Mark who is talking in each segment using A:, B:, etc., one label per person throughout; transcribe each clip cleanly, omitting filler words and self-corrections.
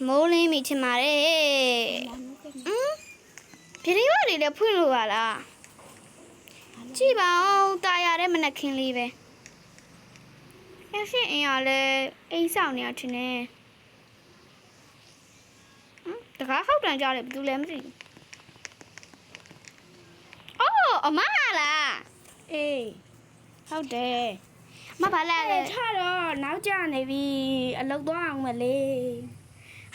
A: မိုးလင်းမိချင်ပါတယ်ပြည့်ရွာတွေလည်းဖွင့်လို့ပါလားကြည့်ပါဦးတာရတဲ့မနက်ခင်းလေးပဲရရှိအင်ရလဲအိမ်ဆောင်နေရထင်တယ်တကားခောက်တန်ကြတယ်ဘယ်သူလဲမသိဘူးအော်အမလားအေးဟုတ်တယ်မဘာလဲထားတော့နောက်ကျနေပြီအလုပ်သွားအောင်မလေး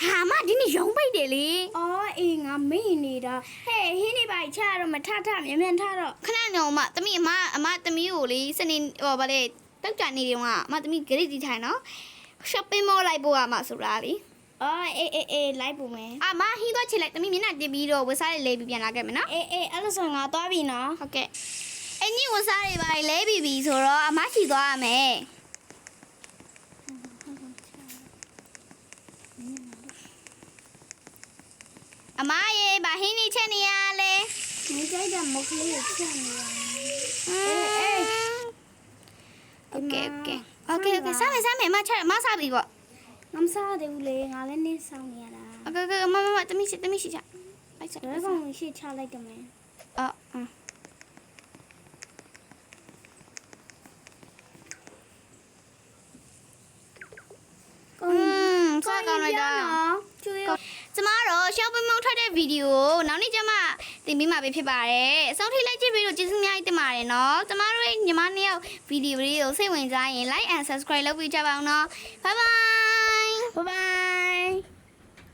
A: ဟာမဒီနေ့ရုံးပိတ်တယ်လေအော်အေးငါမေ့နေတာဟဲ့ဟင်းနေပါချတော့မထမြန်မြန်ထတော့ခဏညောမတမီးအမတမီးကိုလေစနေဟောဗါလေတောက်ကြနေတယ်ကအမတမီးဂရိတ်တီထိုင်နော် shopping mall လိုက်ပို့ရမှာဆိုတာလေအော်အေးလိုက်ပို့မယ်အမဟင်းသွားချစ်လိုက်တမီးမျက်နှာတင်ပြီးတော့ဝစားလေးလဲပြီးပြန်လာခဲ့မယ်နော်အေးအဲ့လိုဆိုငါသွားပြီနော်ဟုတ်ကဲ့အဲ့ညီဝစားတွေပါလဲပြီးဆိုတော့အမချီသွားရမယ်အမရေဘာဟင်းနေချက်နေရလဲမကြိုက်တဲ့မုတ်ကလေးကိုချက်နေရโอเคစားမယ်မချက်မစားပြီပေါ့ငါမစားသေးဘူးလေငါလည်းနေဆောင်နေရတာโอเคမတမီးရှိချလိုက်ချက်ဒါကောင်ရှိချလိုက်တယ်မယ်အော်စားကောင်းလိုက်တာကျမတို့ shopping mall ထွက်တဲ့ဗီဒီယိုကိုနောက်နေ့ကျမတင်ပေးမှာပဲဖြစ်ပါတယ်အဆုံးထိလိုက်ကြည့်ပြီးတော့ကျေးဇူးများကြီးတင်ပါတယ်နော်ကျမတို့ရဲ့ညီမနှစ်ယောက်ဗီဒီယိုလေးကိုစိတ်ဝင်စားရင် like and subscribe လုပ်ပေးကြပါအောင်နော် bye bye